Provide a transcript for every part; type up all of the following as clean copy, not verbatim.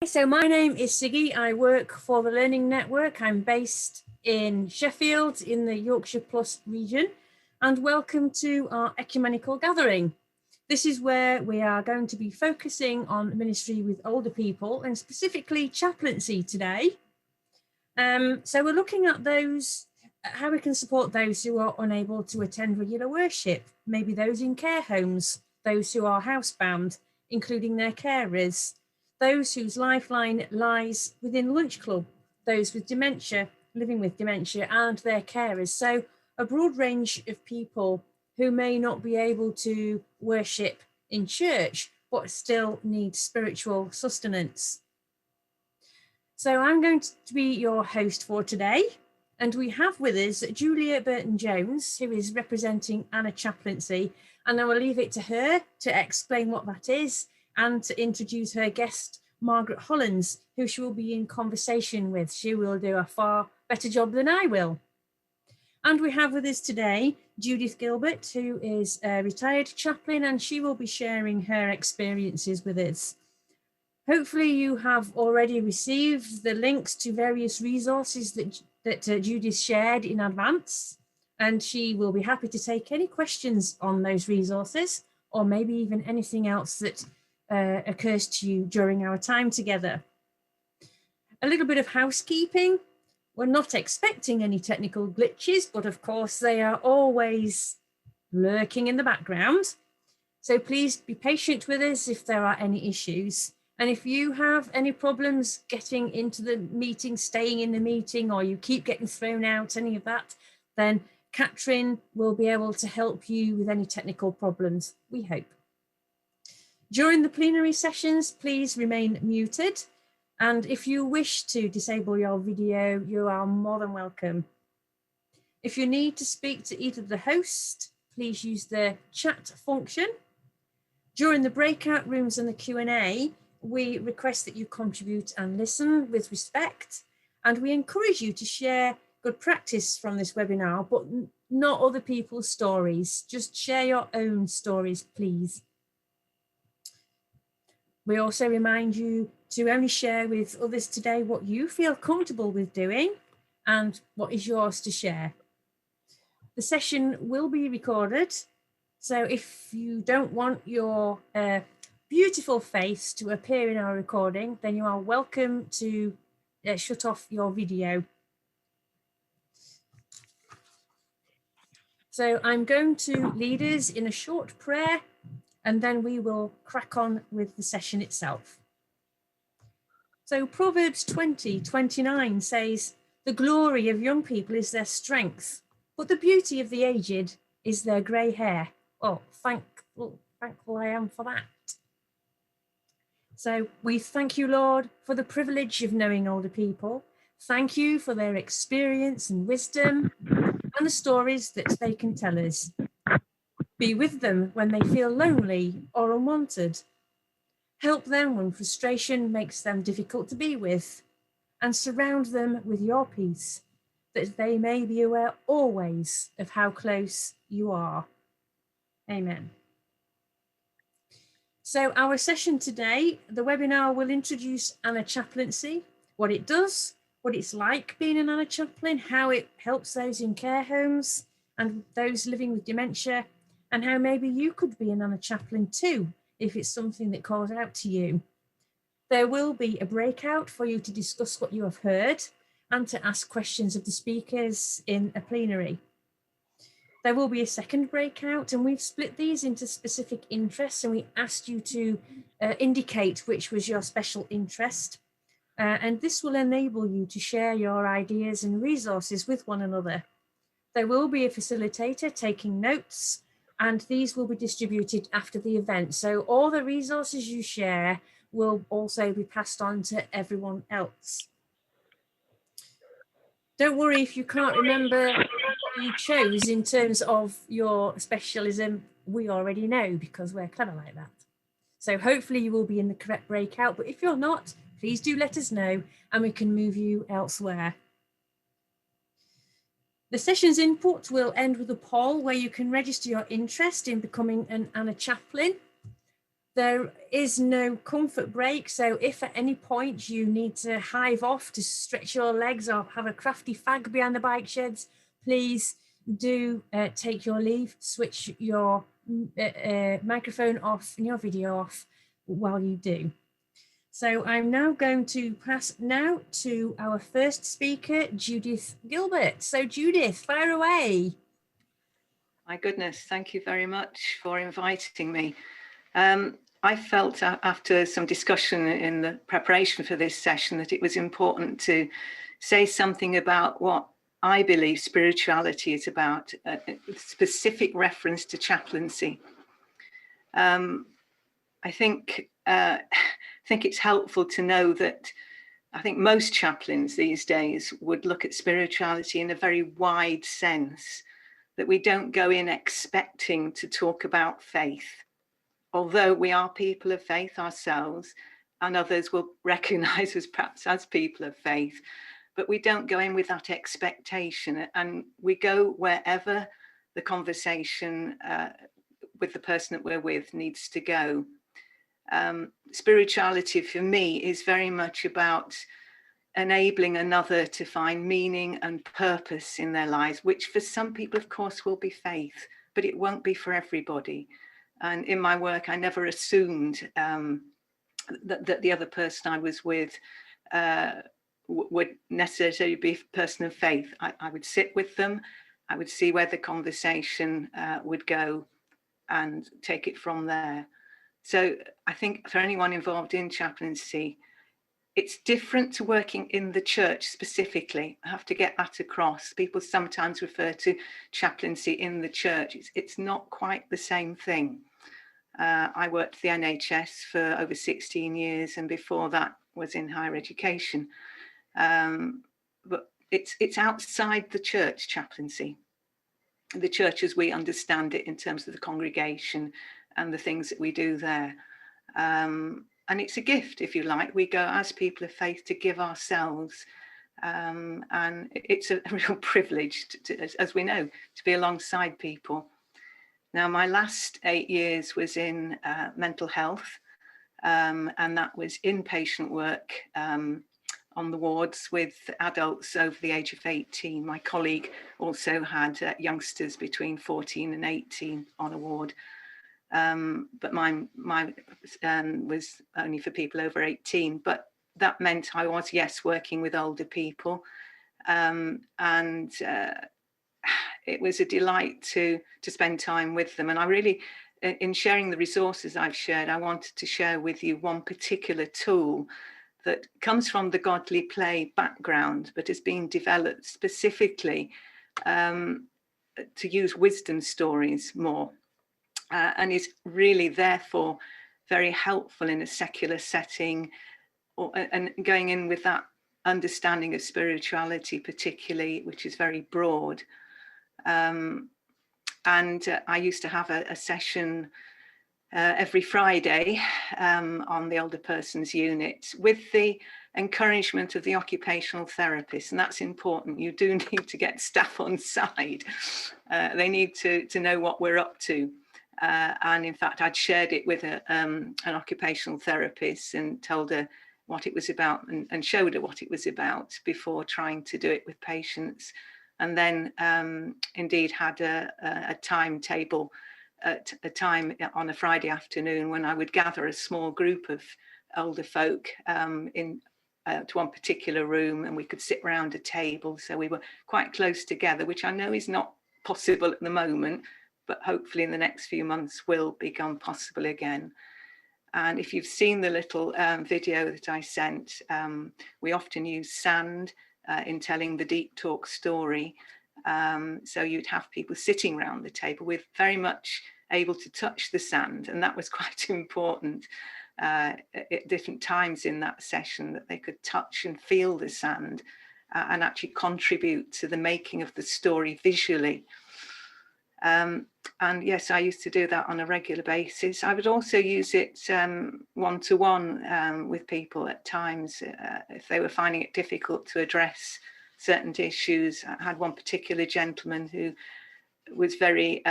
So my name is Siggy. I work for the Learning Network. I'm based in Sheffield in the Yorkshire Plus region, and welcome to our ecumenical gathering. This is where we are going to be focusing on ministry with older people and specifically chaplaincy today. So we're looking at how we can support those who are unable to attend regular worship, maybe those in care homes, those who are housebound, including their carers, those whose lifeline lies within Lunch Club, those with dementia, living with dementia, and their carers. So a broad range of people who may not be able to worship in church, but still need spiritual sustenance. So I'm going to be your host for today. And we have with us Julia Burton-Jones, who is representing Anna Chaplaincy. And I will leave it to her to explain what that is and to introduce her guest, Margaret Hollins, who she will be in conversation with. She will do a far better job than I will. And we have with us today Judith Gilbert, who is a retired chaplain, and she will be sharing her experiences with us. Hopefully you have already received the links to various resources that Judith shared in advance, and she will be happy to take any questions on those resources, or maybe even anything else that occurs to you during our time together. A little bit of housekeeping. We're not expecting any technical glitches, but of course they are always lurking in the background. So please be patient with us if there are any issues. And if you have any problems getting into the meeting, staying in the meeting, or you keep getting thrown out, any of that, then Catherine will be able to help you with any technical problems, we hope. During the plenary sessions, please remain muted. And if you wish to disable your video, you are more than welcome. If you need to speak to either the host, please use the chat function. During the breakout rooms and the Q&A, we request that you contribute and listen with respect. And we encourage you to share good practice from this webinar, but not other people's stories. Just share your own stories, please. We also remind you to only share with others today what you feel comfortable with doing and what is yours to share. The session will be recorded, so if you don't want your beautiful face to appear in our recording, then you are welcome to shut off your video. So I'm going to lead us in a short prayer, and then we will crack on with the session itself. So Proverbs 20:29 says, "The glory of young people is their strength, but the beauty of the aged is their grey hair." Oh, thankful I am for that. So we thank you, Lord, for the privilege of knowing older people. Thank you for their experience and wisdom and the stories that they can tell us. Be with them when they feel lonely or unwanted. Help them when frustration makes them difficult to be with, and surround them with your peace, that they may be aware always of how close you are. Amen. So our session today, the webinar will introduce Anna Chaplaincy, what it does, what it's like being an Anna Chaplain, how it helps those in care homes and those living with dementia, and how maybe you could be an Anna Chaplain too, if it's something that calls out to you. There will be a breakout for you to discuss what you have heard and to ask questions of the speakers in a plenary. There will be a second breakout, and we've split these into specific interests, and we asked you to indicate which was your special interest. And this will enable you to share your ideas and resources with one another. There will be a facilitator taking notes, and these will be distributed after the event. So all the resources you share will also be passed on to everyone else. Don't worry if you can't remember what you chose in terms of your specialism. We already know because we're clever like that. So hopefully you will be in the correct breakout, but if you're not, please do let us know and we can move you elsewhere. The session's input will end with a poll where you can register your interest in becoming an Anna Chaplain. There is no comfort break, so if at any point you need to hive off to stretch your legs or have a crafty fag behind the bike sheds, please do take your leave, switch your microphone off and your video off while you do. So I'm now going to pass now to our first speaker, Judith Gilbert. So Judith, fire away. My goodness, thank you very much for inviting me. I felt after some discussion in the preparation for this session that it was important to say something about what I believe spirituality is about, a specific reference to chaplaincy. I think it's helpful to know that I think most chaplains these days would look at spirituality in a very wide sense, that we don't go in expecting to talk about faith, although we are people of faith ourselves and others will recognize us perhaps as people of faith, but we don't go in with that expectation, and we go wherever the conversation with the person that we're with needs to go. Spirituality for me is very much about enabling another to find meaning and purpose in their lives, which for some people, of course, will be faith, but it won't be for everybody. And in my work, I never assumed that the other person I was with would necessarily be a person of faith. I would sit with them, I would see where the conversation would go and take it from there. So I think for anyone involved in chaplaincy, it's different to working in the church specifically. I have to get that across. People sometimes refer to chaplaincy in the church. It's not quite the same thing. I worked for the NHS for over 16 years, and before that was in higher education. But it's outside the church, chaplaincy. The church as we understand it in terms of the congregation and the things that we do there. And it's a gift, if you like. We go as people of faith to give ourselves. And it's a real privilege, as we know, to be alongside people. Now, my last 8 years was in mental health, and that was inpatient work on the wards with adults over the age of 18. My colleague also had youngsters between 14 and 18 on a ward. But mine was only for people over 18, but that meant I was, yes, working with older people. And it was a delight to spend time with them. And I really, in sharing the resources I've shared, I wanted to share with you one particular tool that comes from the godly play background, but has been developed specifically to use wisdom stories more. And is really therefore very helpful in a secular setting, and going in with that understanding of spirituality particularly, which is very broad. And I used to have a session every Friday on the older persons unit with the encouragement of the occupational therapist, and that's important. You do need to get staff on side. They need to know what we're up to. And in fact, I'd shared it with an occupational therapist and told her what it was about and showed her what it was about before trying to do it with patients. And then indeed had a timetable at a time on a Friday afternoon when I would gather a small group of older folk to one particular room, and we could sit around a table. So we were quite close together, which I know is not possible at the moment, but hopefully in the next few months will become possible again. And if you've seen the little video that I sent, we often use sand in telling the deep talk story. So you'd have people sitting around the table with very much able to touch the sand. And that was quite important at different times in that session, that they could touch and feel the sand and actually contribute to the making of the story visually. And yes, I used to do that on a regular basis. I would also use it one-to-one with people at times if they were finding it difficult to address certain issues. I had one particular gentleman who was very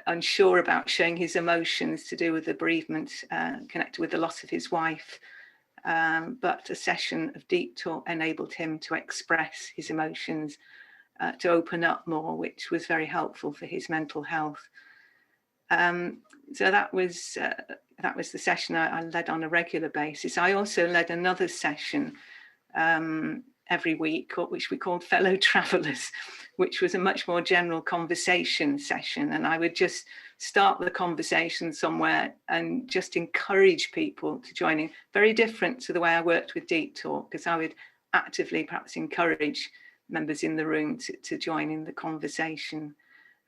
unsure about showing his emotions to do with the bereavement connected with the loss of his wife. But a session of deep talk enabled him to express his emotions, to open up more, which was very helpful for his mental health. So that was the session I led on a regular basis. I also led another session every week, which we called Fellow Travellers, which was a much more general conversation session. And I would just start the conversation somewhere and just encourage people to join in. Very different to the way I worked with Deep Talk, because I would actively perhaps encourage members in the room to join in the conversation.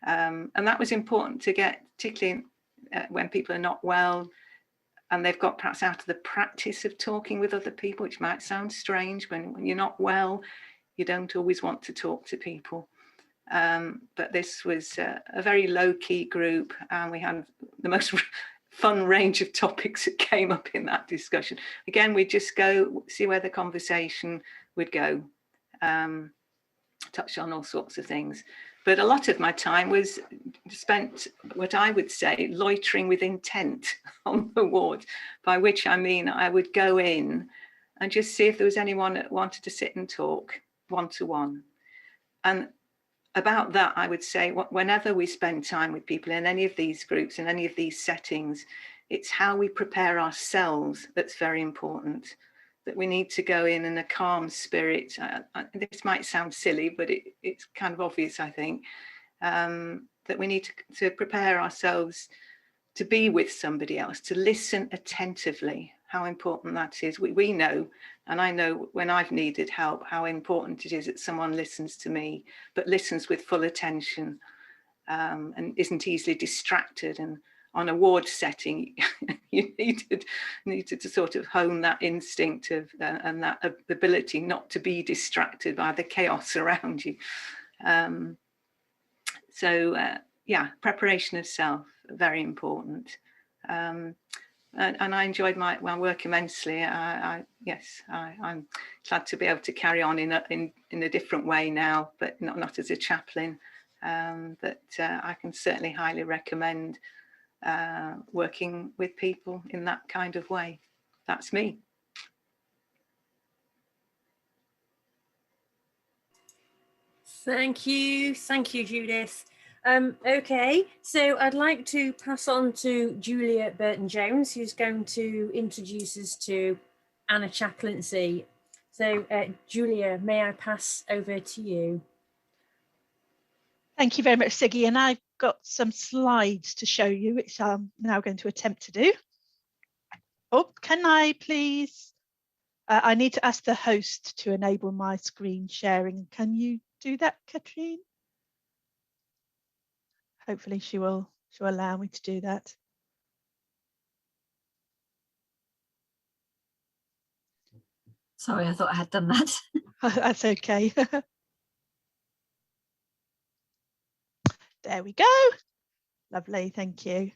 And that was important to get, particularly when people are not well and they've got perhaps out of the practice of talking with other people, which might sound strange. When you're not well, you don't always want to talk to people. But this was a very low-key group, and we had the most fun range of topics that came up in that discussion. Again, we'd just go see where the conversation would go, touch on all sorts of things. But a lot of my time was spent, what I would say, loitering with intent on the ward, by which I mean I would go in and just see if there was anyone that wanted to sit and talk one-to-one. And about that, I would say, whenever we spend time with people in any of these groups, in any of these settings, it's how we prepare ourselves that's very important. That we need to go in a calm spirit. This might sound silly, but it's kind of obvious, I think, that we need to prepare ourselves to be with somebody else, to listen attentively, how important that is. We know, and I know when I've needed help, how important it is that someone listens to me, but listens with full attention, and isn't easily distracted. And on a ward setting, you needed to sort of hone that instinct of and that ability not to be distracted by the chaos around you. Yeah, preparation of self, very important. And I enjoyed my work immensely. I'm glad to be able to carry on in a different way now, but not as a chaplain. But I can certainly highly recommend working with people in that kind of way. That's me. Thank you, Judith. Okay, so I'd like to pass on to Julia Burton-Jones, who's going to introduce us to Anna Chaplaincy. So Julia, may I pass over to you? Thank you very much, Siggy, and I've got some slides to show you, which I'm now going to attempt to do. Oh, can I please? I need to ask the host to enable my screen sharing. Can you do that, Katrine? Hopefully she'll allow me to do that. Sorry, I thought I had done that. That's okay. There we go. Lovely, thank you.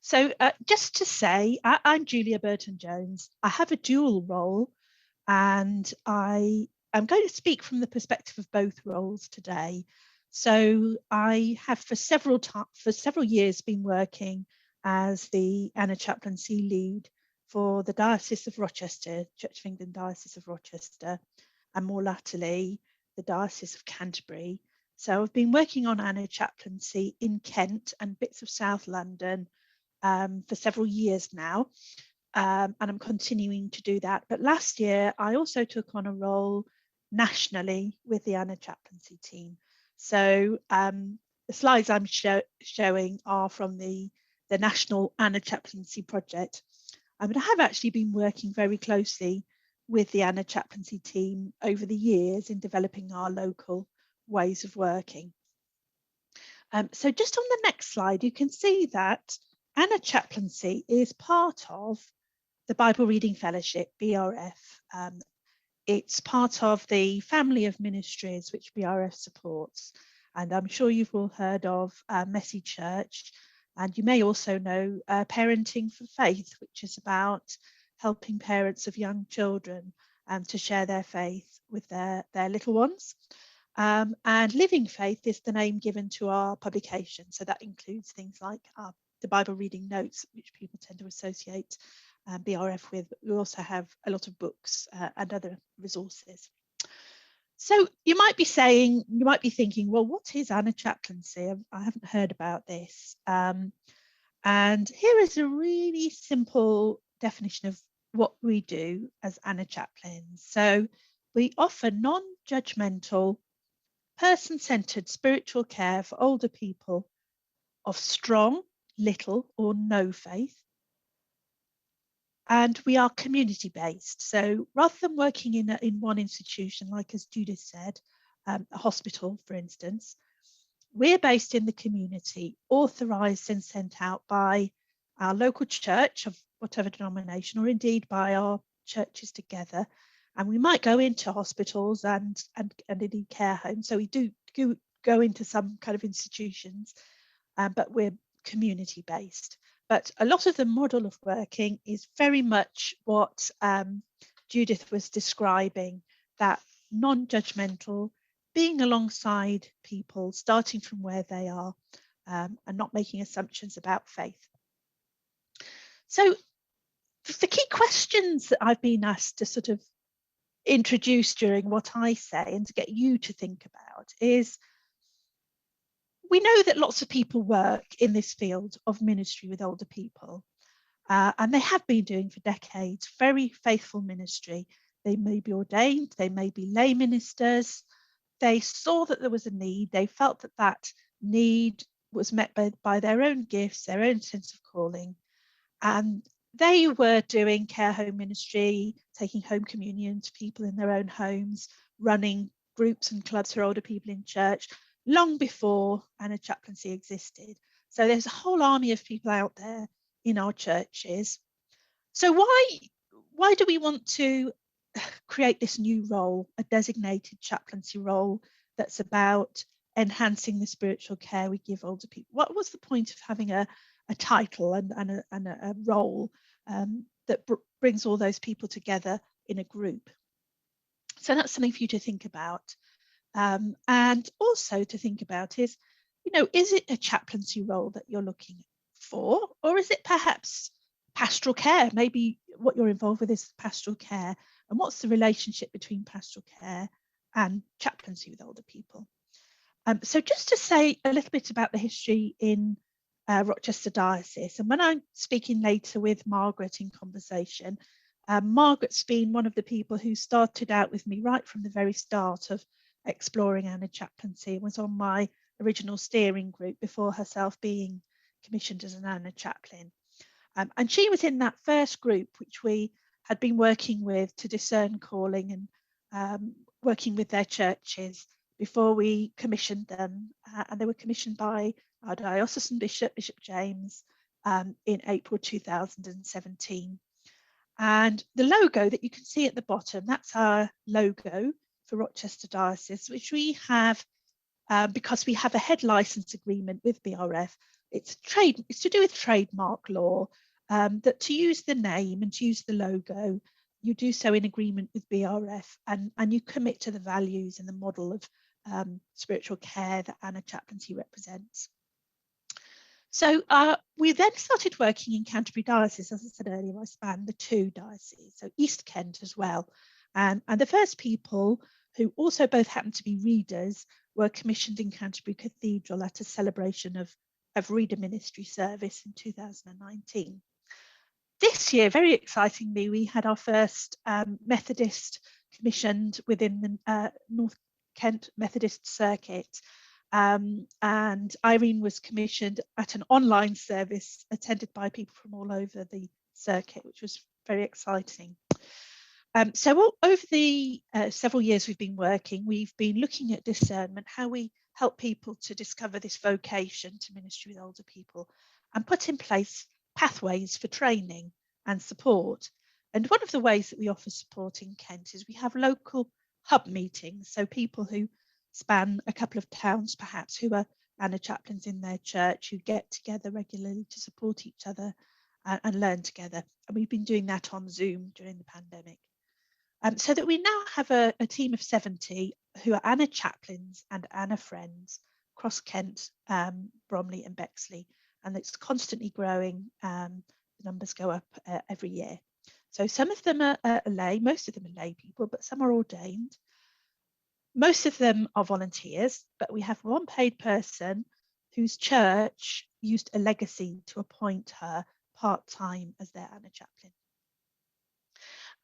So just to say, I'm Julia Burton-Jones. I have a dual role, and I am going to speak from the perspective of both roles today. So I have for several years been working as the Anna Chaplaincy lead for the Diocese of Rochester, Church of England Diocese of Rochester, and more latterly the Diocese of Canterbury. So I've been working on Anna Chaplaincy in Kent and bits of South London for several years now, and I'm continuing to do that. But last year I also took on a role nationally with the Anna Chaplaincy team. So the slides I'm showing are from the National Anna Chaplaincy project. But I have actually been working very closely with the Anna Chaplaincy team over the years in developing our local ways of working. So just on the next slide, you can see that Anna Chaplaincy is part of the Bible Reading Fellowship, BRF. It's part of the family of ministries which BRF supports. And I'm sure you've all heard of Messy Church. And you may also know Parenting for Faith, which is about helping parents of young children to share their faith with their little ones. And Living Faith is the name given to our publication. So that includes things like the Bible reading notes, which people tend to associate BRF with. But we also have a lot of books and other resources. So you might be thinking, well, what is Anna Chaplaincy? I haven't heard about this. And here is a really simple definition of what we do as Anna Chaplains. So we offer non-judgmental, person-centered spiritual care for older people of strong, little or no faith. And we are community-based. So rather than working in one institution, like as Judith said, a hospital, for instance, we're based in the community, authorised and sent out by our local church of whatever denomination, or indeed by our churches together. And we might go into hospitals and indeed care homes. So we do go into some kind of institutions, but we're community based. But a lot of the model of working is very much what Judith was describing, that non-judgmental, being alongside people, starting from where they are, and not making assumptions about faith. So the key questions that I've been asked to sort of introduce during what I say and to get you to think about is, we know that lots of people work in this field of ministry with older people, and they have been doing for decades very faithful ministry. They may be ordained, they may be lay ministers. They saw that there was a need. They felt that that need was met by their own gifts, their own sense of calling. And they were doing care home ministry, taking home communion to people in their own homes, running groups and clubs for older people in church, long before Anna Chaplaincy existed. So there's a whole army of people out there in our churches. So why do we want to create this new role, a designated chaplaincy role that's about enhancing the spiritual care we give older people? What was the point of having a title and a role that brings all those people together in a group? So that's something for you to think about. And also to think about is, is it a chaplaincy role that you're looking for, or is it perhaps pastoral care? Maybe what you're involved with is pastoral care. And what's the relationship between pastoral care and chaplaincy with older people? So just to say a little bit about the history in Rochester Diocese, and when I'm speaking later with Margaret in conversation, Margaret's been one of the people who started out with me right from the very start of exploring Anna Chaplaincy, was on my original steering group before herself being commissioned as an Anna Chaplain. And she was in that first group which we had been working with to discern calling and working with their churches before we commissioned them. And they were commissioned by our diocesan bishop, Bishop James, in April 2017. And the logo that you can see at the bottom, that's our logo for Rochester Diocese, which we have because we have a head license agreement with BRF. It's to do with trademark law, that to use the name and to use the logo, you do so in agreement with BRF, and you commit to the values and the model of spiritual care that Anna Chaplaincy represents. So we then started working in Canterbury Diocese. As I said earlier, I span the two dioceses, so East Kent as well. And the first people who also both happened to be readers were commissioned in Canterbury Cathedral at a celebration of reader ministry service in 2019. This year, very excitingly, we had our first Methodist commissioned within the North Kent Methodist Circuit. And Irene was commissioned at an online service attended by people from all over the circuit, which was very exciting. So over the several years we've been working, we've been looking at discernment, how we help people to discover this vocation to ministry with older people, and put in place pathways for training and support. And one of the ways that we offer support in Kent is we have local hub meetings, so people who span a couple of towns perhaps, who are Anna Chaplains in their church, who get together regularly to support each other and learn together. And we've been doing that on Zoom during the pandemic. So that we now have a team of 70 who are Anna chaplains and Anna friends across Kent, Bromley and Bexley, and it's constantly growing. The numbers go up every year. So some of them are lay, most of them are lay people, but some are ordained. Most of them are volunteers, but we have one paid person whose church used a legacy to appoint her part-time as their Anna chaplain.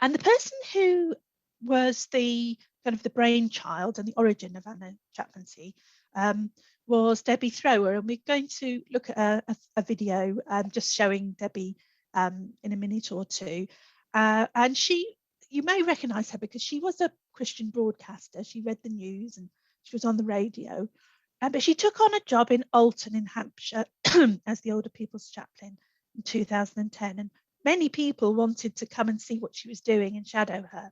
And the person who was the kind of the brainchild and the origin of Anna chaplaincy was Debbie Thrower, and we're going to look at a video just showing Debbie in a minute or two. And you may recognise her because she was a Christian broadcaster. She read the news and she was on the radio. But she took on a job in Alton in Hampshire as the older people's chaplain in 2010. And many people wanted to come and see what she was doing and shadow her.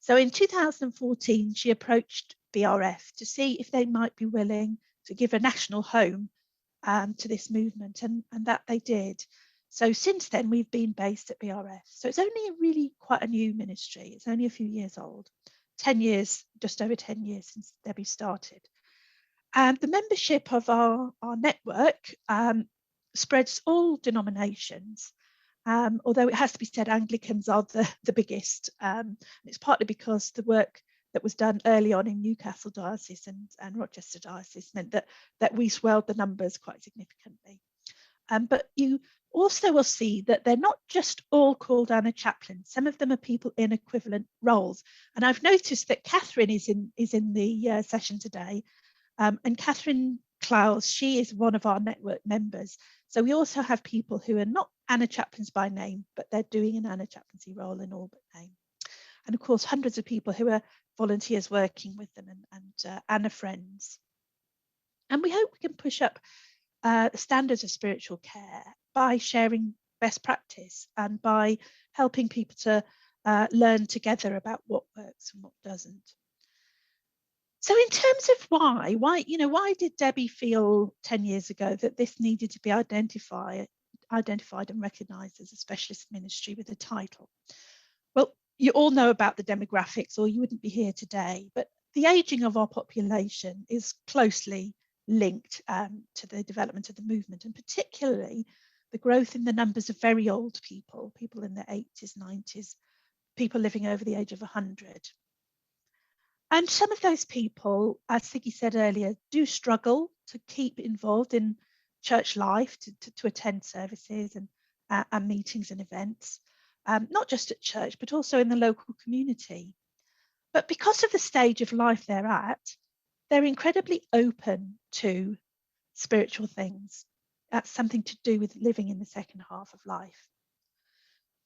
So in 2014, she approached BRF to see if they might be willing to give a national home to this movement, and that they did. So since then, we've been based at BRF. So it's only really quite a new ministry. It's only a few years old, 10 years, just over 10 years since Debbie started. And the membership of our network spreads all denominations. Although it has to be said, Anglicans are the biggest. It's partly because the work that was done early on in Newcastle Diocese and Rochester Diocese meant that we swelled the numbers quite significantly. But you also will see that they're not just all called Anna chaplains. Some of them are people in equivalent roles. And I've noticed that Catherine is in the session today. And Catherine Clowes, she is one of our network members. So we also have people who are not Anna chaplains by name, but they're doing an Anna chaplaincy role in all but name. And of course, hundreds of people who are volunteers working with them and Anna friends. And we hope we can push up the standards of spiritual care by sharing best practice and by helping people to learn together about what works and what doesn't. So in terms of why did Debbie feel 10 years ago that this needed to be identified and recognised as a specialist ministry with a title? Well, you all know about the demographics or you wouldn't be here today, but the ageing of our population is closely linked to the development of the movement, and particularly the growth in the numbers of very old people in their 80s, 90s, people living over the age of 100. And some of those people, as Siggy said earlier, do struggle to keep involved in church life, to attend services and meetings and events, not just at church, but also in the local community. But because of the stage of life they're at, they're incredibly open to spiritual things. That's something to do with living in the second half of life.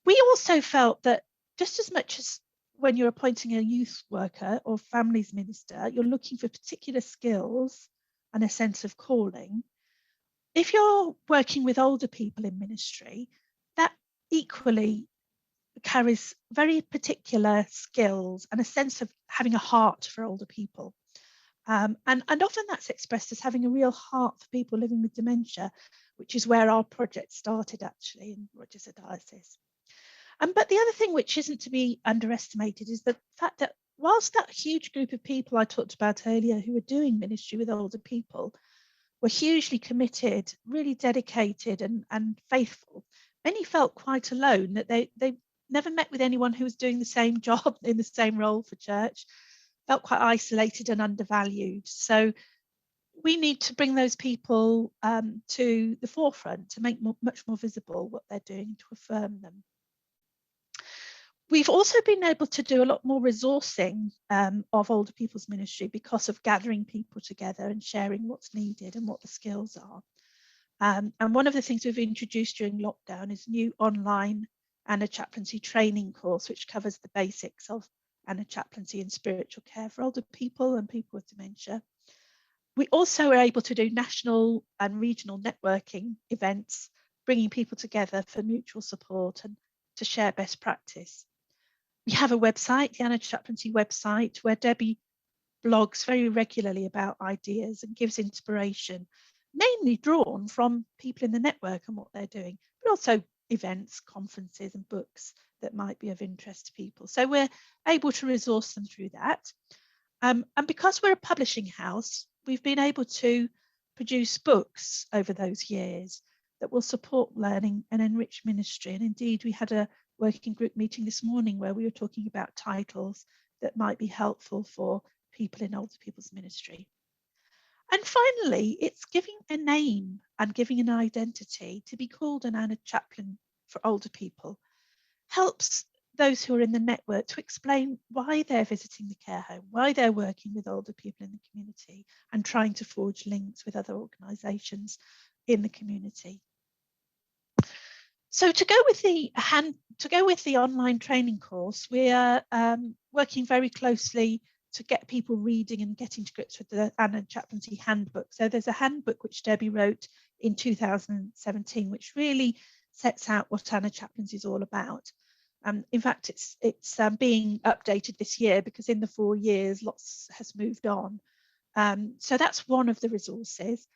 We also felt that just as much as when you're appointing a youth worker or families minister, you're looking for particular skills and a sense of calling. If you're working with older people in ministry, that equally carries very particular skills and a sense of having a heart for older people. And often that's expressed as having a real heart for people living with dementia, which is where our project started actually in Rochester Diocese. But the other thing which isn't to be underestimated is the fact that whilst that huge group of people I talked about earlier who were doing ministry with older people were hugely committed, really dedicated and faithful, many felt quite alone, that they never met with anyone who was doing the same job in the same role for church, felt quite isolated and undervalued. So we need to bring those people to the forefront to make much more visible what they're doing, to affirm them. We've also been able to do a lot more resourcing of older people's ministry because of gathering people together and sharing what's needed and what the skills are. And one of the things we've introduced during lockdown is a new online Anna chaplaincy training course, which covers the basics of Anna chaplaincy and spiritual care for older people and people with dementia. We also were able to do national and regional networking events, bringing people together for mutual support and to share best practice. We have a website, the Anna Chaplaincy website, where Debbie blogs very regularly about ideas and gives inspiration, mainly drawn from people in the network and what they're doing, but also events, conferences and books that might be of interest to people. So we're able to resource them through that. And because we're a publishing house, we've been able to produce books over those years that will support learning and enrich ministry. And indeed, we had a working group meeting this morning where we were talking about titles that might be helpful for people in older people's ministry. And finally, it's giving a name and giving an identity. To be called an Anna Chaplain for older people helps those who are in the network to explain why they're visiting the care home, why they're working with older people in the community and trying to forge links with other organisations in the community. So to go with the online training course, we are working very closely to get people reading and getting to grips with the Anna Chaplaincy Handbook. So there's a handbook which Debbie wrote in 2017, which really sets out what Anna Chaplaincy is all about. In fact, it's being updated this year because in the 4 years, lots has moved on. So that's one of the resources.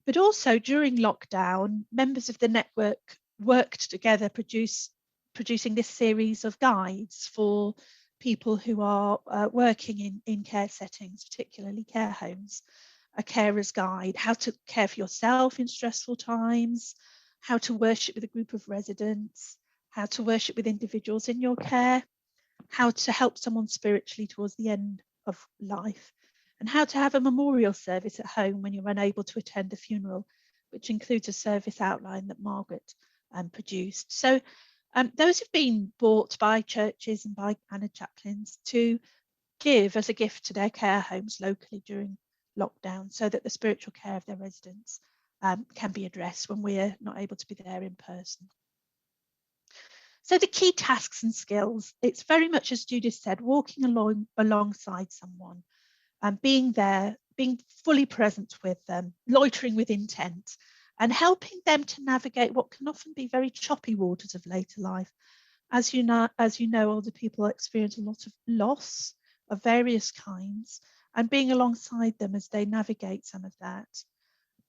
But also during lockdown, members of the network worked together producing this series of guides for people who are working in care settings, particularly care homes. A carer's guide, how to care for yourself in stressful times, how to worship with a group of residents, how to worship with individuals in your care, how to help someone spiritually towards the end of life, and how to have a memorial service at home when you're unable to attend a funeral, which includes a service outline that Margaret produced. So those have been bought by churches and by Anna Chaplains to give as a gift to their care homes locally during lockdown so that the spiritual care of their residents can be addressed when we're not able to be there in person. So the key tasks and skills, it's very much as Judith said, walking alongside someone and being there, being fully present with them, loitering with intent and helping them to navigate what can often be very choppy waters of later life. As you know, older people experience a lot of loss of various kinds and being alongside them as they navigate some of that,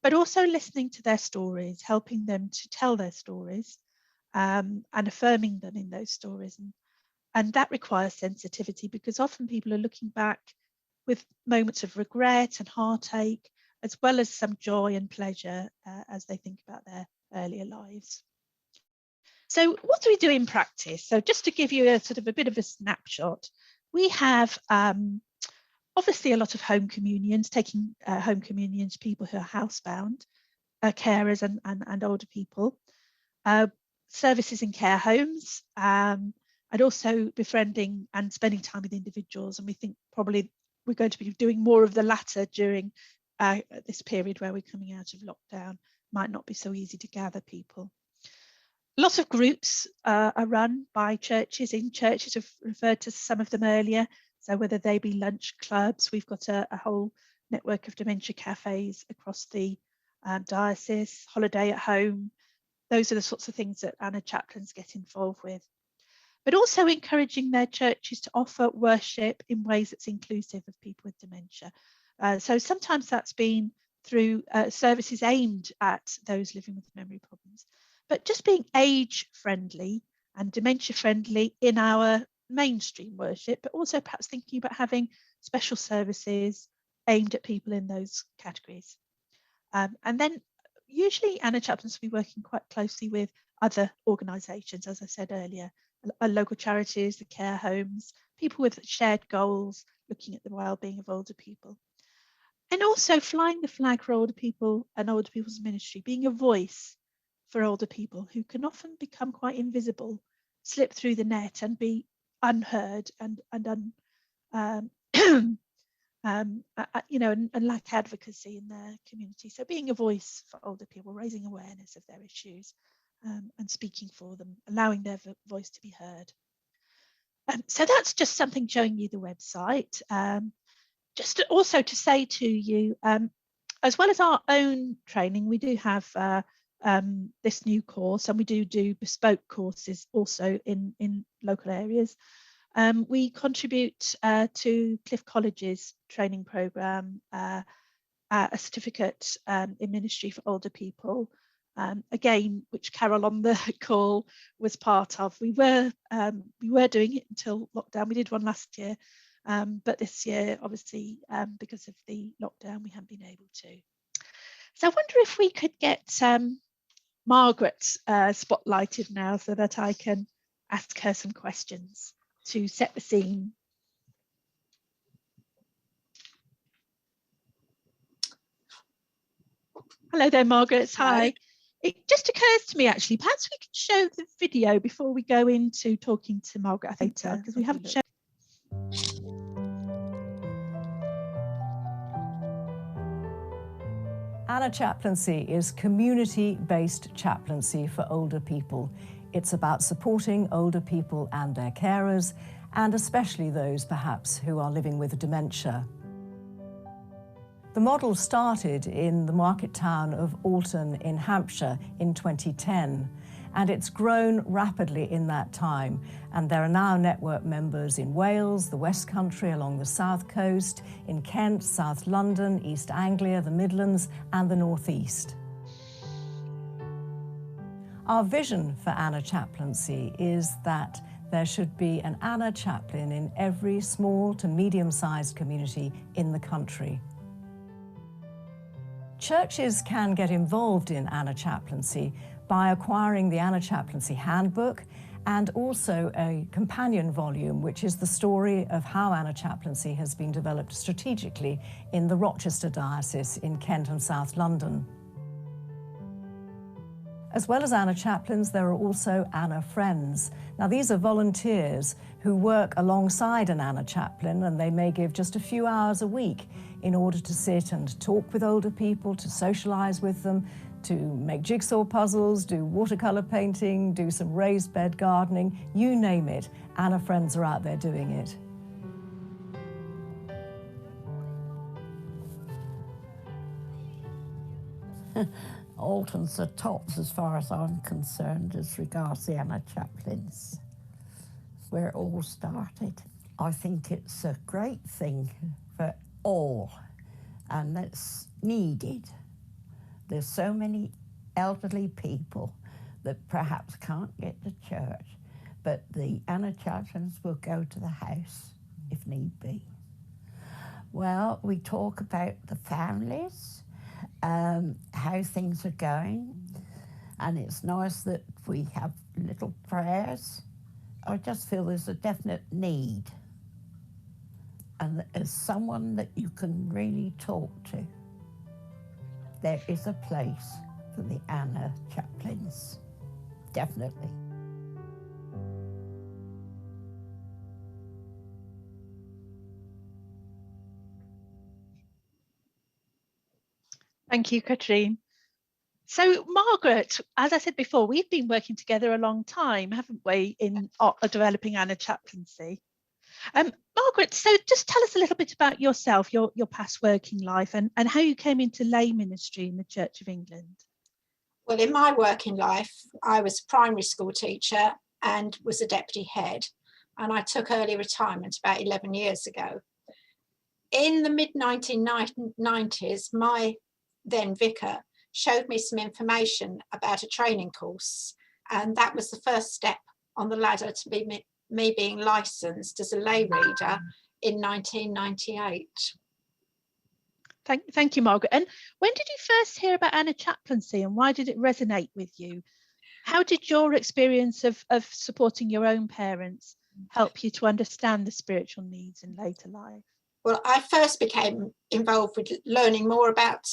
but also listening to their stories, helping them to tell their stories and affirming them in those stories. And that requires sensitivity because often people are looking back with moments of regret and heartache, as well as some joy and pleasure as they think about their earlier lives. So what do we do in practice? So just to give you a sort of a bit of a snapshot, we have obviously a lot of home communions, taking home communions, people who are housebound, carers and older people, services in care homes, and also befriending and spending time with individuals. And we think probably we're going to be doing more of the latter during this period where we're coming out of lockdown. Might not be so easy to gather people. Lots of groups are run by churches. In churches, I've referred to some of them earlier. So whether they be lunch clubs, we've got a whole network of dementia cafes across the diocese, holiday at home. Those are the sorts of things that Anna Chaplains get involved with. But also encouraging their churches to offer worship in ways that's inclusive of people with dementia. So sometimes that's been through services aimed at those living with memory problems, but just being age friendly and dementia friendly in our mainstream worship, but also perhaps thinking about having special services aimed at people in those categories. And then usually Anna Chaplains will be working quite closely with other organisations, as I said earlier, local charities, the care homes, people with shared goals, looking at the well-being of older people. And also flying the flag for older people and older people's ministry, being a voice for older people who can often become quite invisible, slip through the net and be unheard and lack advocacy in their community. So being a voice for older people, raising awareness of their issues and speaking for them, allowing their voice to be heard. So that's just something showing you the website. Just also to say to you, as well as our own training, we do have this new course, and we do bespoke courses also in local areas. We contribute to Cliff College's training programme, a certificate in ministry for older people, again, which Carol on the call was part of. We were doing it until lockdown. We did one last year, but this year, obviously, because of the lockdown, we haven't been able to. So I wonder if we could get Margaret spotlighted now, so that I can ask her some questions to set the scene. Hello there, Margaret. Hi. It just occurs to me, actually, perhaps we could show the video before we go into talking to Margaret later, because we haven't shown. Anna Chaplaincy is community-based chaplaincy for older people. It's about supporting older people and their carers, and especially those, perhaps, who are living with dementia. The model started in the market town of Alton in Hampshire in 2010, and it's grown rapidly in that time. And there are now network members in Wales, the West Country, along the South Coast, in Kent, South London, East Anglia, the Midlands, and the North East. Our vision for Anna Chaplaincy is that there should be an Anna chaplain in every small to medium-sized community in the country. Churches can get involved in Anna Chaplaincy by acquiring the Anna Chaplaincy Handbook and also a companion volume, which is the story of how Anna Chaplaincy has been developed strategically in the Rochester Diocese in Kent and South London. As well as Anna chaplains, there are also Anna friends. Now, these are volunteers who work alongside an Anna chaplain, and they may give just a few hours a week in order to sit and talk with older people, to socialise with them, to make jigsaw puzzles, do watercolour painting, do some raised bed gardening, you name it. Anna friends are out there doing it. Alton's the tops as far as I'm concerned as regards the Anna chaplains. Where it all started. I think it's a great thing for all, and it's needed. There's so many elderly people that perhaps can't get to church, but the Anna chaplains will go to the house if need be. Well, we talk about the families, how things are going, and it's nice that we have little prayers. I just feel there's a definite need, and as someone that you can really talk to, there is a place for the Anna chaplains, definitely. Thank you, Katrine. So, Margaret, as I said before, we've been working together a long time, haven't we, in developing Anna Chaplaincy. Margaret, so just tell us a little bit about yourself, your past working life, and how you came into lay ministry in the Church of England. Well, in my working life, I was a primary school teacher and was a deputy head, and I took early retirement about 11 years ago. In the mid-1990s, my then vicar showed me some information about a training course, and that was the first step on the ladder to be me being licensed as a lay reader in 1998. Thank you, Margaret. And when did you first hear about Anna Chaplaincy, and why did it resonate with you? How did your experience of supporting your own parents help you to understand the spiritual needs in later life? Well, I first became involved with learning more about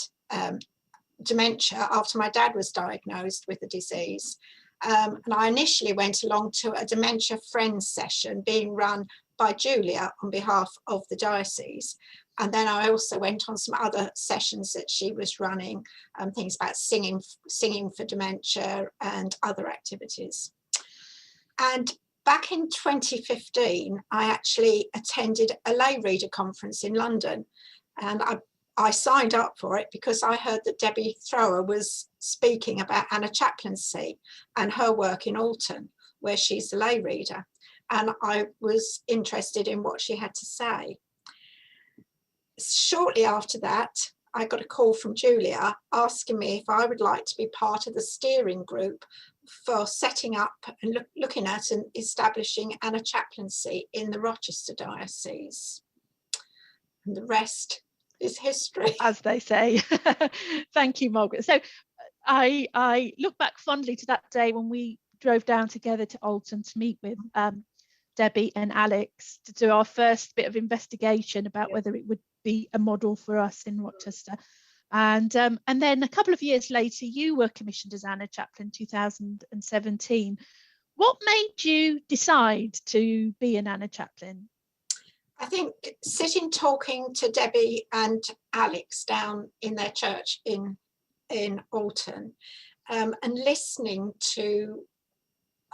dementia after my dad was diagnosed with the disease. And I initially went along to a dementia friends session being run by Julia on behalf of the diocese. And then I also went on some other sessions that she was running, things about singing for dementia and other activities. And back in 2015, I actually attended a lay reader conference in London, and I signed up for it because I heard that Debbie Thrower was speaking about Anna Chaplaincy and her work in Alton, where she's a lay reader, and I was interested in what she had to say. Shortly after that, I got a call from Julia asking me if I would like to be part of the steering group for setting up and looking at and establishing Anna Chaplaincy in the Rochester Diocese. And the rest is history, as they say. Thank you, Margaret. So I look back fondly to that day when we drove down together to Alton to meet with Debbie and Alex to do our first bit of investigation about whether it would be a model for us in Rochester. And then a couple of years later, you were commissioned as Anna Chaplain 2017. What made you decide to be an Anna Chaplain? I think sitting talking to Debbie and Alex down in their church in Alton, and listening to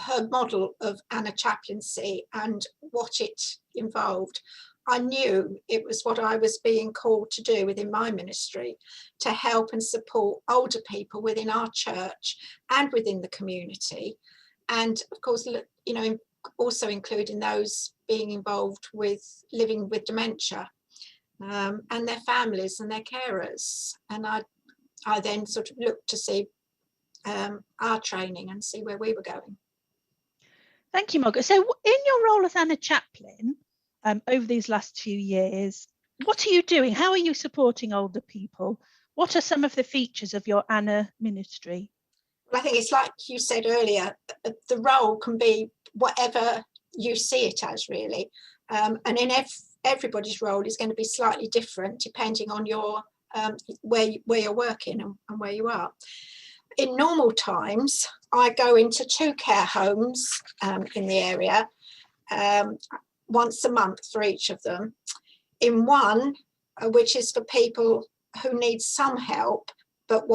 her model of Anna Chaplaincy and what it involved, I knew it was what I was being called to do within my ministry, to help and support older people within our church and within the community. And of course, you know, also including those being involved with living with dementia, and their families and their carers. And I then sort of looked to see our training and see where we were going. Thank you, Margaret. So in your role as Anna Chaplain, over these last few years, what are you doing? How are you supporting older people? What are some of the features of your Anna ministry? Well, I think it's like you said earlier, the role can be whatever you see it as, really. And in everybody's role is going to be slightly different depending on your where you're working and where you are. In normal times, I go into 2 care homes in the area, once a month for each of them. In one, which is for people who need some help but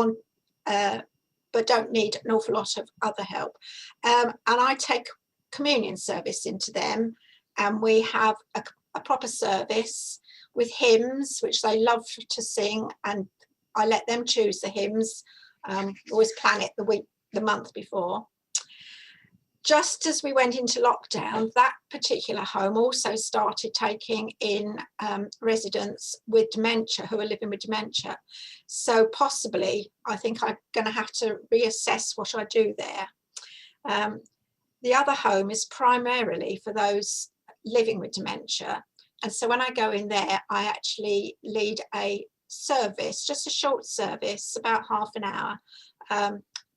don't need an awful lot of other help, and I take communion service into them, and we have a proper service with hymns which they love to sing, and I let them choose the hymns. Always plan it the month before. Just as we went into lockdown, that particular home also started taking in residents with dementia, who are living with dementia. So possibly, I think I'm going to have to reassess what I do there. The other home is primarily for those living with dementia. And so when I go in there, I actually lead a service, just a short service, about half an hour.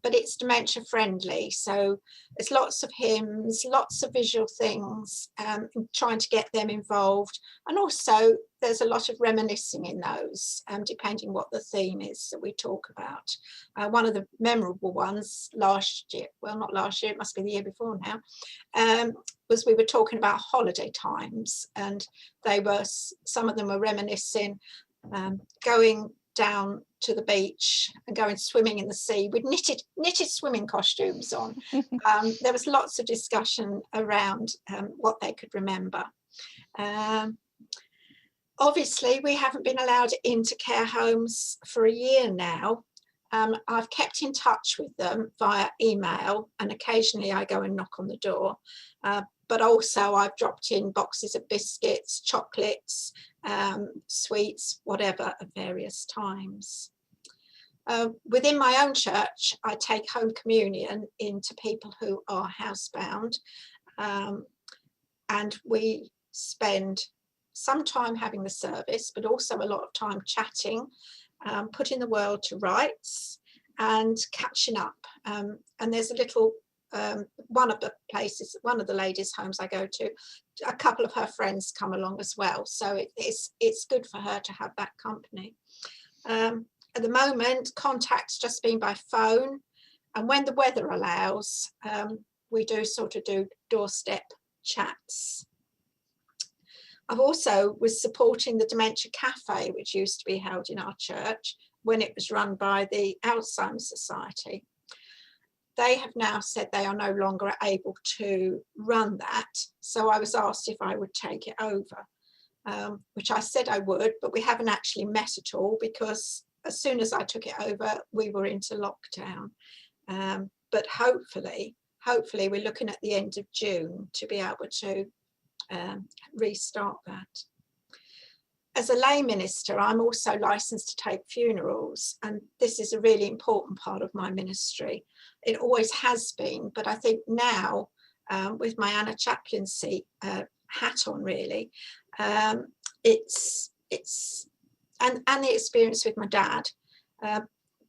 But it's dementia friendly, so there's lots of hymns, lots of visual things, trying to get them involved, and also there's a lot of reminiscing in those, depending what the theme is that we talk about. One of the memorable ones last year, well, not last year, it must be the year before now, was we were talking about holiday times, and some of them were reminiscing, going down to the beach and going swimming in the sea with knitted swimming costumes on. There was lots of discussion around what they could remember. Obviously, we haven't been allowed into care homes for a year now. I've kept in touch with them via email, and occasionally I go and knock on the door. But also I've dropped in boxes of biscuits, chocolates, sweets, whatever, at various times. Within my own church, I take home communion into people who are housebound, and we spend some time having the service, but also a lot of time chatting, putting the world to rights and catching up. And there's a little, one of the ladies' homes I go to, a couple of her friends come along as well. So it's good for her to have that company. At the moment, contact's just been by phone. And when the weather allows, we do doorstep chats. I've also was supporting the Dementia Cafe, which used to be held in our church when it was run by the Alzheimer's Society. They have now said they are no longer able to run that. So I was asked if I would take it over, which I said I would, but we haven't actually met at all, because as soon as I took it over, we were into lockdown. But hopefully we're looking at the end of June to be able to restart that. as a lay minister, I'm also licensed to take funerals, and this is a really important part of my ministry. It always has been, but I think now, with my Anna Chaplaincy hat on, really, it's and the experience with my dad,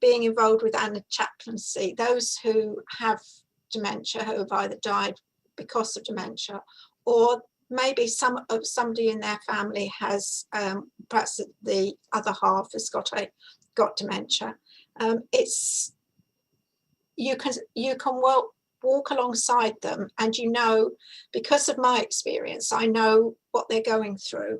being involved with Anna Chaplaincy, those who have dementia, who have either died because of dementia, or maybe somebody in their family has, perhaps the other half has got dementia. It's, you can walk alongside them, and you know, because of my experience, I know what they're going through,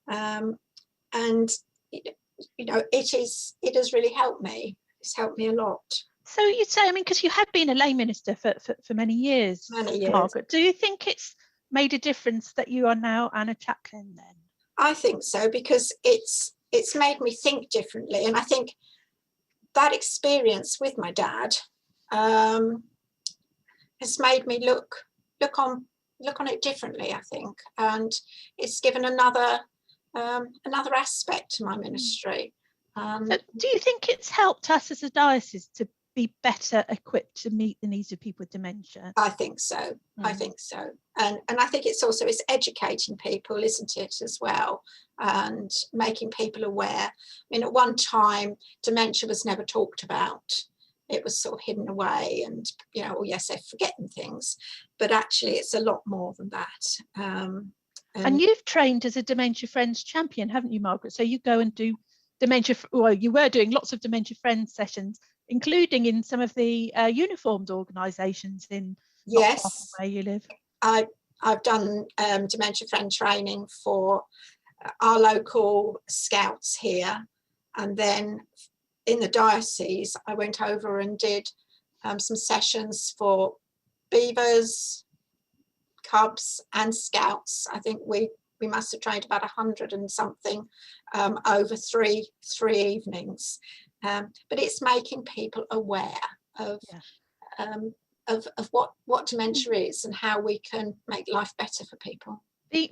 and you know, it has really helped me. It's helped me a lot. So you'd say, I mean, because you have been a lay minister for many years, Margaret, do you think it's made a difference that you are now Anna Chaplain then? I think so, because it's made me think differently, and I think that experience with my dad has made me look on it differently, I think, and it's given another aspect to my ministry. So do you think it's helped us as a diocese to be better equipped to meet the needs of people with dementia? I think so. I think so. And I think it's educating people, isn't it, as well, and making people aware. I mean, at one time, dementia was never talked about. It was sort of hidden away, and, you know, oh yes, they're forgetting things, but actually it's a lot more than that. And you've trained as a Dementia Friends champion, haven't you, Margaret? So you go and do dementia, well, you were doing lots of Dementia Friends sessions, including in some of the uniformed organisations in where you live. I've done Dementia Friend training for our local scouts here, and then in the diocese I went over and did some sessions for beavers, cubs and scouts. I think we must have trained about 100 and something over three evenings. But it's making people aware of what dementia is and how we can make life better for people.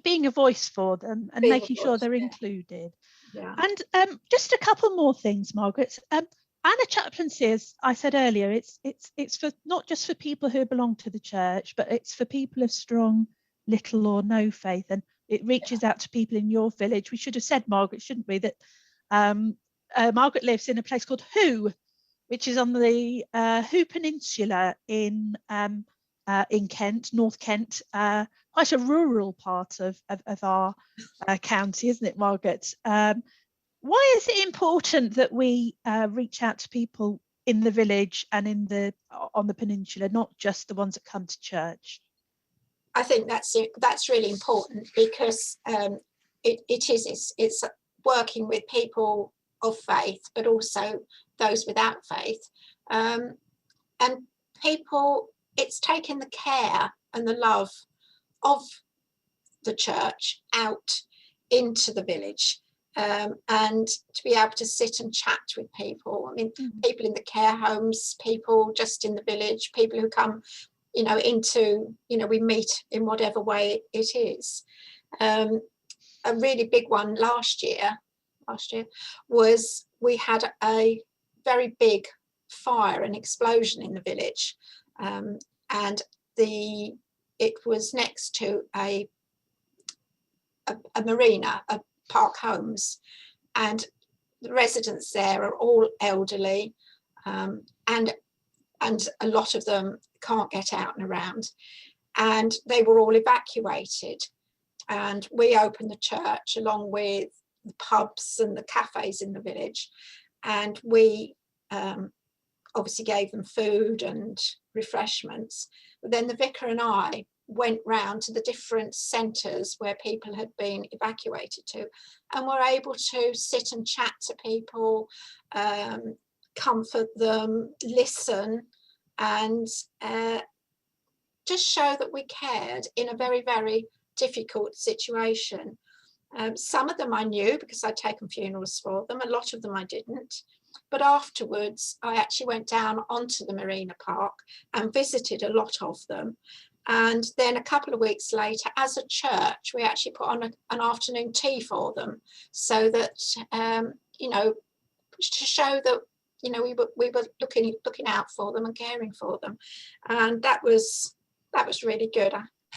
Being a voice for them and making sure they're included. Yeah. And just a couple more things, Margaret. Anna Chaplaincy, as I said earlier, it's for not just for people who belong to the church, but it's for people of strong, little or no faith, and it reaches out to people in your village. We should have said, Margaret, shouldn't we, that Margaret lives in a place called Hoo, which is on the Hoo Peninsula in Kent, North Kent, quite a rural part of our county, isn't it, Margaret? Why is it important that we reach out to people in the village and on the peninsula, not just the ones that come to church? I think that's really important, because it's working with people of faith, but also those without faith, and people. It's taking the care and the love of the church out into the village. And to be able to sit and chat with people. I mean, people in the care homes, people just in the village, people who come, you know, we meet in whatever way it is. A really big one last year was we had a very big fire, an explosion in the village, and it was next to a marina, a Park Homes, and the residents there are all elderly, and a lot of them can't get out and around, and they were all evacuated, and we opened the church along with the pubs and the cafes in the village, and we obviously gave them food and refreshments. But then the vicar and I went round to the different centres where people had been evacuated to, and were able to sit and chat to people, comfort them, listen, and just show that we cared in a very, very difficult situation. Some of them I knew because I'd taken funerals for them, a lot of them I didn't. But afterwards, I actually went down onto the Marina Park and visited a lot of them. And then a couple of weeks later, as a church, we actually put on an afternoon tea for them, so that, you know, to show that, you know, we were looking out for them and caring for them. And that was really good.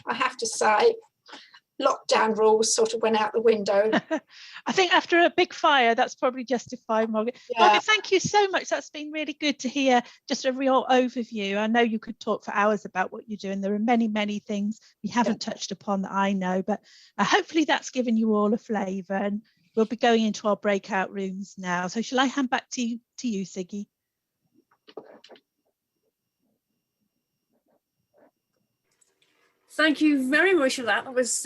I have to say, lockdown rules sort of went out the window. I think after a big fire, that's probably justified, Margaret. Yeah. Margaret, thank you so much. That's been really good to hear just a real overview. I know you could talk for hours about what you do, and there are many, many things we haven't touched upon that I know, but hopefully that's given you all a flavour, and we'll be going into our breakout rooms now. So shall I hand back to you, Siggy? Thank you very much for that. That was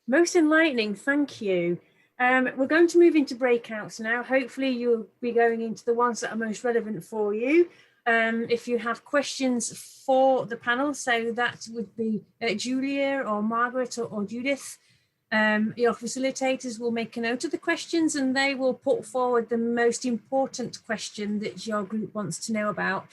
most enlightening. Thank you. We're going to move into breakouts now. Hopefully you'll be going into the ones that are most relevant for you. If you have questions for the panel, so that would be Julia or Margaret or Judith, your facilitators will make a note of the questions, and they will put forward the most important question that your group wants to know about.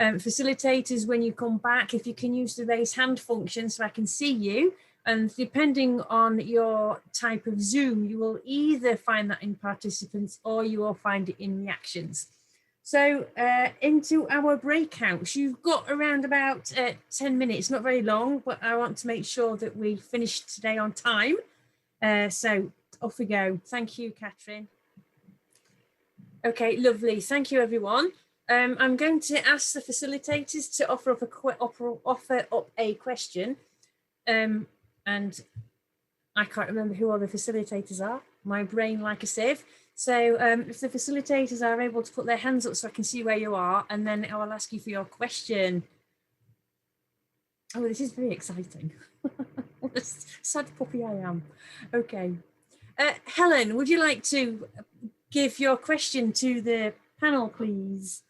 Facilitators, when you come back, if you can use the raise hand function so I can see you, and depending on your type of Zoom, you will either find that in participants or you will find it in reactions. So into our breakouts, you've got around about 10 minutes, not very long, but I want to make sure that we finish today on time. So off we go. Thank you, Catherine. Okay, lovely. Thank you, everyone. I'm going to ask the facilitators to offer up a question. And I can't remember who all the facilitators are. My brain like a sieve. So if the facilitators are able to put their hands up so I can see where you are, and then I will ask you for your question. Oh, this is very exciting. What a sad puppy I am. Okay. Helen, would you like to give your question to the panel, please?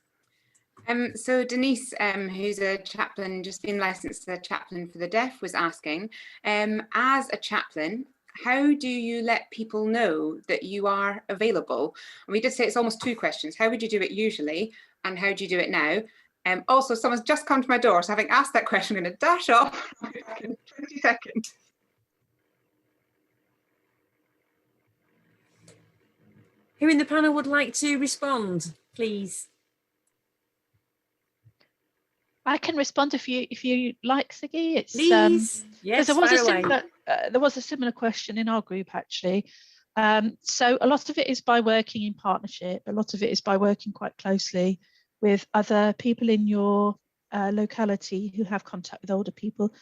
So Denise, who's a chaplain, just been licensed as a chaplain for the deaf, was asking, as a chaplain, how do you let people know that you are available? And we did say it's almost two questions. How would you do it usually? And how do you do it now? Also, someone's just come to my door. So having asked that question, I'm going to dash off in 20 seconds. Who in the panel would like to respond, please? I can respond if you like, Siggy. It's please. Yes, there was a similar question in our group actually. So a lot of it is by working in partnership. A lot of it is by working quite closely with other people in your locality who have contact with older people.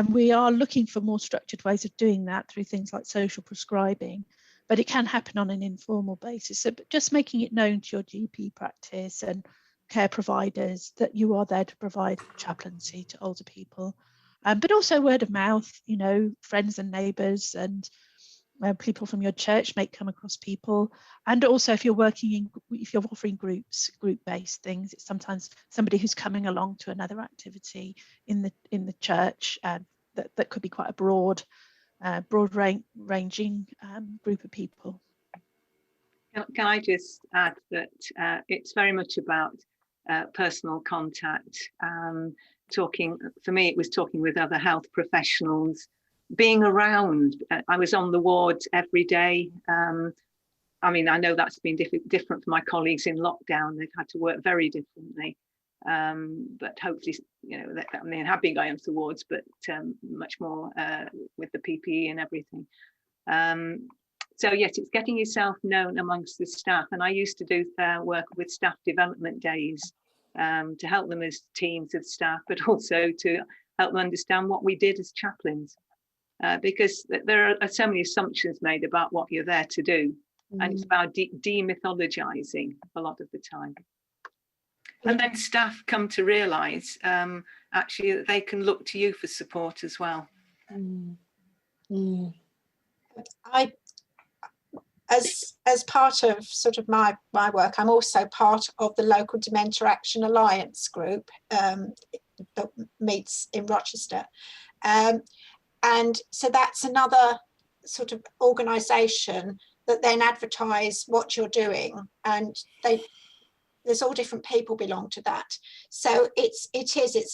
We are looking for more structured ways of doing that through things like social prescribing, but it can happen on an informal basis. So just making it known to your GP practice and care providers that you are there to provide chaplaincy to older people, but also word of mouth, you know, friends and neighbours and people from your church may come across people. And also if you're offering group-based things, it's sometimes somebody who's coming along to another activity in the church that could be quite a broad ranging group of people. Can I just add that it's very much about personal contact, talking, for me it was talking with other health professionals, being around. I was on the wards every day. I mean, I know that's been different for my colleagues in lockdown. They've had to work very differently, but hopefully, you know, I mean, have been going on to the wards, but much more with the PPE and everything. So yes, it's getting yourself known amongst the staff. And I used to do work with staff development days to help them as teams of staff, but also to help them understand what we did as chaplains. Because there are so many assumptions made about what you're there to do. And it's about demythologizing a lot of the time. And then staff come to realise actually that they can look to you for support as well. As part of sort of my work, I'm also part of the local Dementia Action Alliance group that meets in Rochester. And so that's another sort of organisation that then advertise what you're doing, and there's all different people belong to that. So it's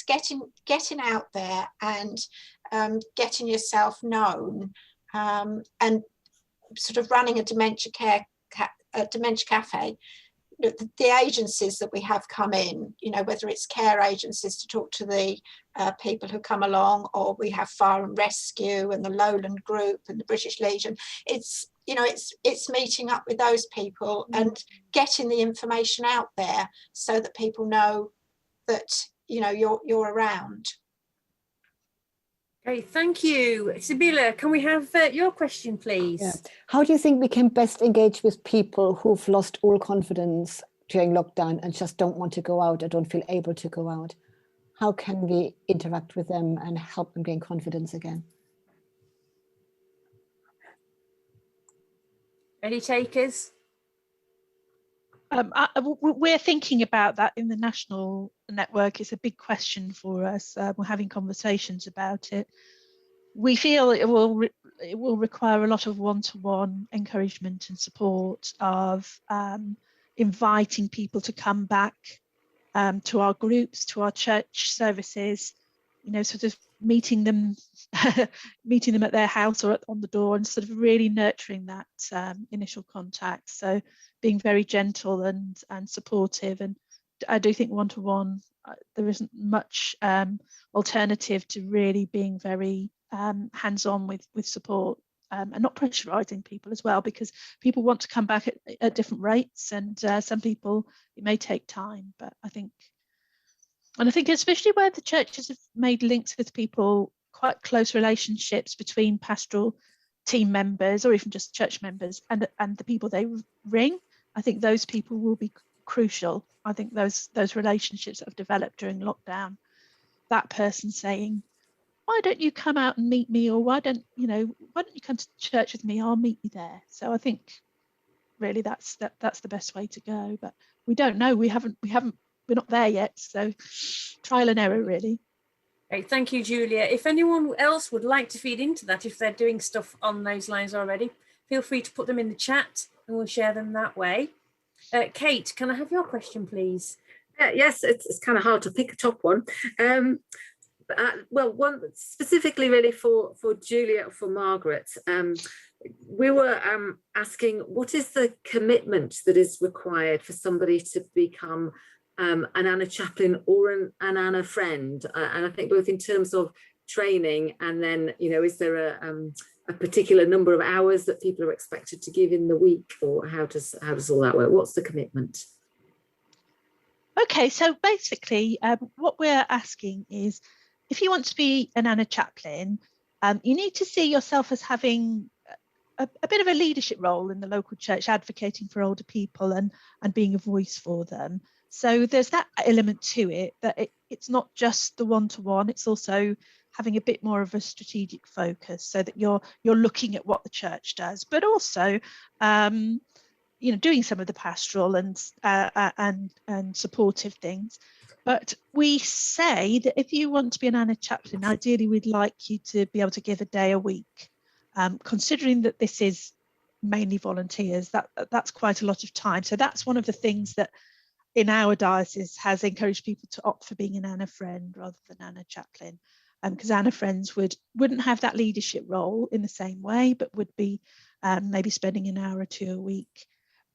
getting out there and getting yourself known, and sort of running a dementia cafe. The agencies that we have come in, you know, whether it's care agencies to talk to the people who come along, or we have fire and rescue and the Lowland Group and the British Legion, it's, you know, it's meeting up with those people and getting the information out there so that people know that, you know, you're around. Great, thank you. Sibylla, can we have your question, please? Yeah. How do you think we can best engage with people who've lost all confidence during lockdown and just don't want to go out or don't feel able to go out? How can we interact with them and help them gain confidence again? Any takers? We're thinking about that in the national network. It's a big question for us. We're having conversations about it. We feel it will require a lot of one-to-one encouragement and support of inviting people to come back to our groups, to our church services, you know, sort of meeting them at their house or on the door, and sort of really nurturing that initial contact. So being very gentle and supportive. And I do think one-to-one, there isn't much alternative to really being very hands-on with support, and not pressurizing people as well, because people want to come back at different rates, and some people, it may take time. But I think especially where the churches have made links with people, quite close relationships between pastoral team members or even just church members and the people they ring, I think those people will be crucial. I think those relationships that have developed during lockdown, that person saying, why don't you come out and meet me, or why don't you come to church with me, I'll meet you there. So I think really that's the best way to go. But we don't know, we're not there yet, so trial and error really. Great, thank you, Julia. If anyone else would like to feed into that, if they're doing stuff on those lines already, feel free to put them in the chat and we'll share them that way. Kate, can I have your question, please? Yes, it's kind of hard to pick a top one. Well, one specifically really for Julia, for Margaret. We were asking, what is the commitment that is required for somebody to become an Anna chaplain or an Anna friend? And I think both in terms of training, and then, you know, is there a particular number of hours that people are expected to give in the week, or how does all that work? What's the commitment? Okay, so basically what we're asking is, if you want to be an Anna chaplain, you need to see yourself as having a bit of a leadership role in the local church, advocating for older people and being a voice for them. So there's that element to it, that it's not just the one-to-one, it's also having a bit more of a strategic focus, so that you're looking at what the church does, but also you know, doing some of the pastoral and supportive things. But we say that if you want to be an Anna chaplain, ideally we'd like you to be able to give a day a week. Considering that this is mainly volunteers, that's quite a lot of time. So that's one of the things that in our diocese has encouraged people to opt for being an Anna friend rather than Anna chaplain, because Anna friends wouldn't have that leadership role in the same way, but would be maybe spending an hour or two a week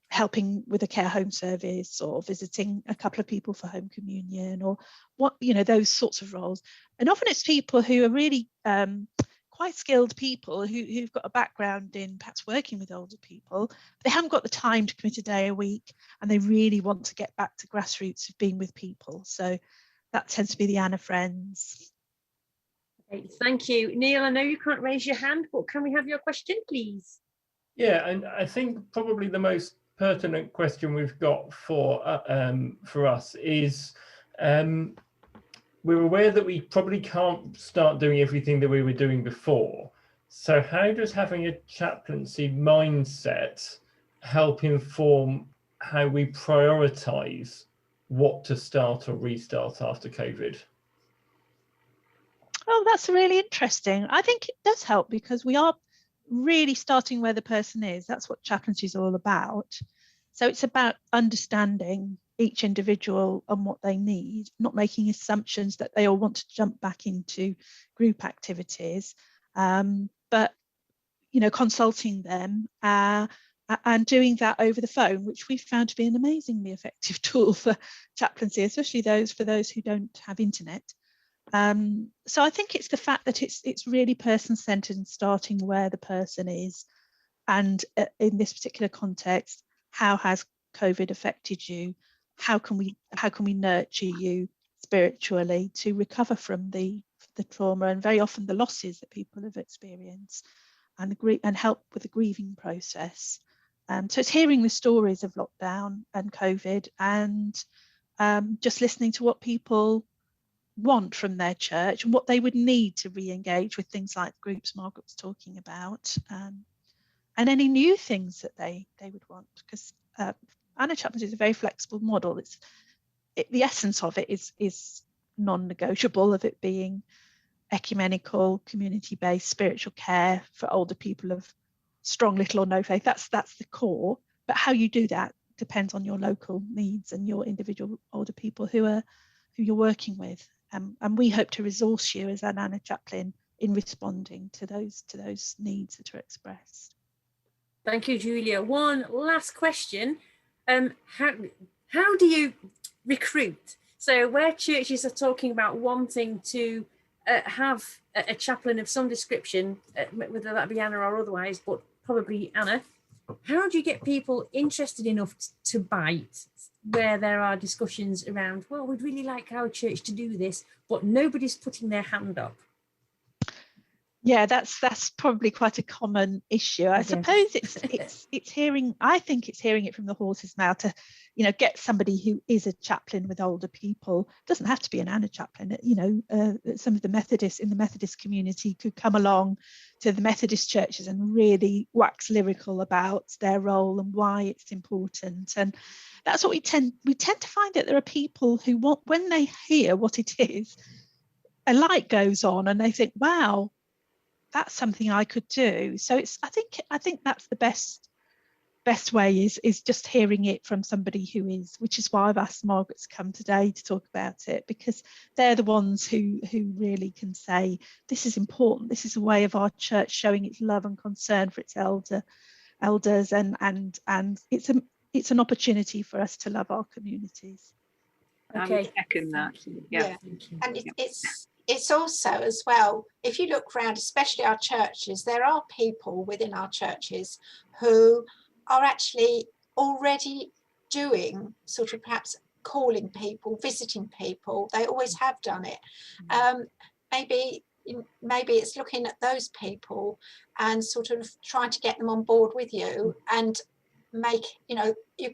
helping with a care home service, or visiting a couple of people for home communion, or what, you know, those sorts of roles. And often it's people who are really quite skilled people who've got a background in perhaps working with older people. They haven't got the time to commit a day a week, and they really want to get back to grassroots of being with people. So that tends to be the Anna friends. Okay, thank you. Neil, I know you can't raise your hand, but can we have your question, please? Yeah, and I think probably the most pertinent question we've got for us is, we're aware that we probably can't start doing everything that we were doing before. So how does having a chaplaincy mindset help inform how we prioritise what to start or restart after COVID? Oh, that's really interesting. I think it does help, because we are really starting where the person is. That's what chaplaincy is all about. So it's about understanding each individual and what they need, not making assumptions that they all want to jump back into group activities, but consulting them and doing that over the phone, which we've found to be an amazingly effective tool for chaplaincy, especially for those who don't have internet. So I think it's the fact that it's really person-centered and starting where the person is, and in this particular context, how has COVID affected you? How can we nurture you spiritually to recover from the trauma and very often the losses that people have experienced, and help with the grieving process. So it's hearing the stories of lockdown and COVID, and just listening to what people want from their church and what they would need to re-engage with things like groups Margaret was talking about, and any new things that they would want, because Anna Chaplaincy is a very flexible model. The essence of it is non-negotiable, of it being ecumenical, community-based spiritual care for older people of strong, little or no faith. That's the core, but how you do that depends on your local needs and your individual older people who you're working with, and we hope to resource you as an Anna Chaplain in responding to those needs that are expressed. Thank you, Julia. One last question. How do you recruit? So where churches are talking about wanting to have a chaplain of some description, whether that be Anna or otherwise, but probably Anna, how do you get people interested enough to bite where there are discussions around, well, we'd really like our church to do this, but nobody's putting their hand up? Yeah, that's probably quite a common issue. I suppose it's hearing. I think it's hearing it from the horse's mouth to, get somebody who is a chaplain with older people. It doesn't have to be an Anna chaplain. Some of the Methodists in the Methodist community could come along to the Methodist churches and really wax lyrical about their role and why it's important. And that's what we tend to find, that there are people who want, when they hear what it is, a light goes on and they think, wow, that's something I could do. So I think that's the best way is just hearing it from somebody who is, which is why I've asked Margaret to come today to talk about it, because they're the ones who really can say, this is important, this is a way of our church showing its love and concern for its elders, and it's an opportunity for us to love our communities. Okay. I would second that. Yeah. And it's also as well, if you look around, especially our churches, there are people within our churches who are actually already doing sort of perhaps calling people, visiting people. They always have done it. Maybe it's looking at those people and sort of trying to get them on board with you, and make, you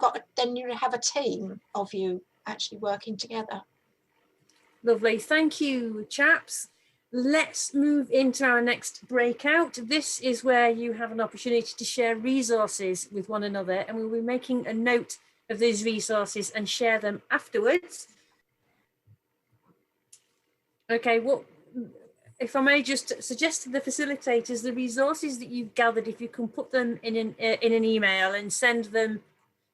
have a team of you actually working together. Lovely. Thank you, chaps. Let's move into our next breakout. This is where you have an opportunity to share resources with one another, and we'll be making a note of those resources and share them afterwards. Okay, well, if I may just suggest to the facilitators, the resources that you've gathered, if you can put them in an email and send them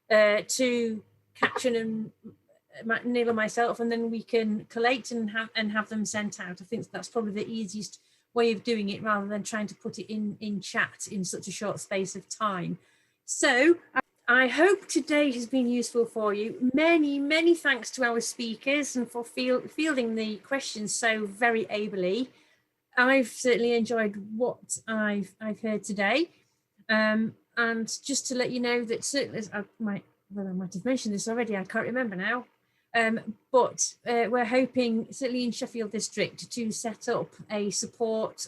to Catherine and Neil and myself, and then we can collate and have them sent out. I think that's probably the easiest way of doing it, rather than trying to put it in chat in such a short space of time. So I hope today has been useful for you. Many thanks to our speakers and for fielding the questions so very ably. I've certainly enjoyed what I've heard today, and just to let you know that certainly, I might have mentioned this already, I can't remember now. But we're hoping, certainly in Sheffield District, to set up a support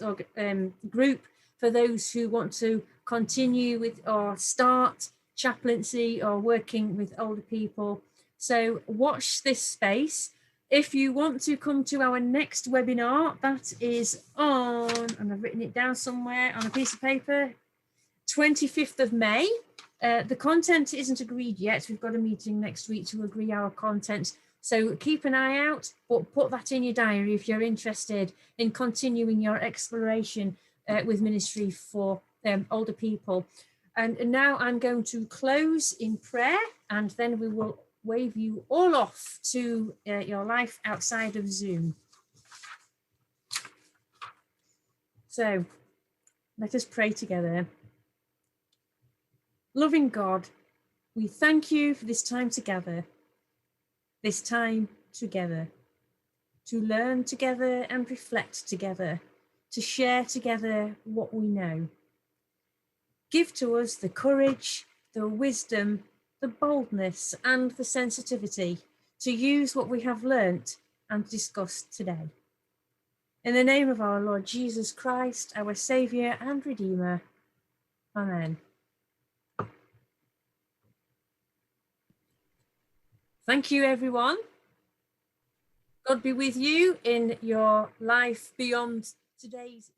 group for those who want to continue with or start chaplaincy or working with older people. So watch this space. If you want to come to our next webinar, that is on, and I've written it down somewhere on a piece of paper, 25th of May. The content isn't agreed yet. We've got a meeting next week to agree our content. So keep an eye out, but put that in your diary if you're interested in continuing your exploration with ministry for older people. And now I'm going to close in prayer, and then we will wave you all off to your life outside of Zoom. So let us pray together. Loving God, we thank you for this time together, to learn together and reflect together, to share together what we know. Give to us the courage, the wisdom, the boldness and the sensitivity to use what we have learnt and discussed today. In the name of our Lord Jesus Christ, our Saviour and Redeemer. Amen. Thank you, everyone. God be with you in your life beyond today's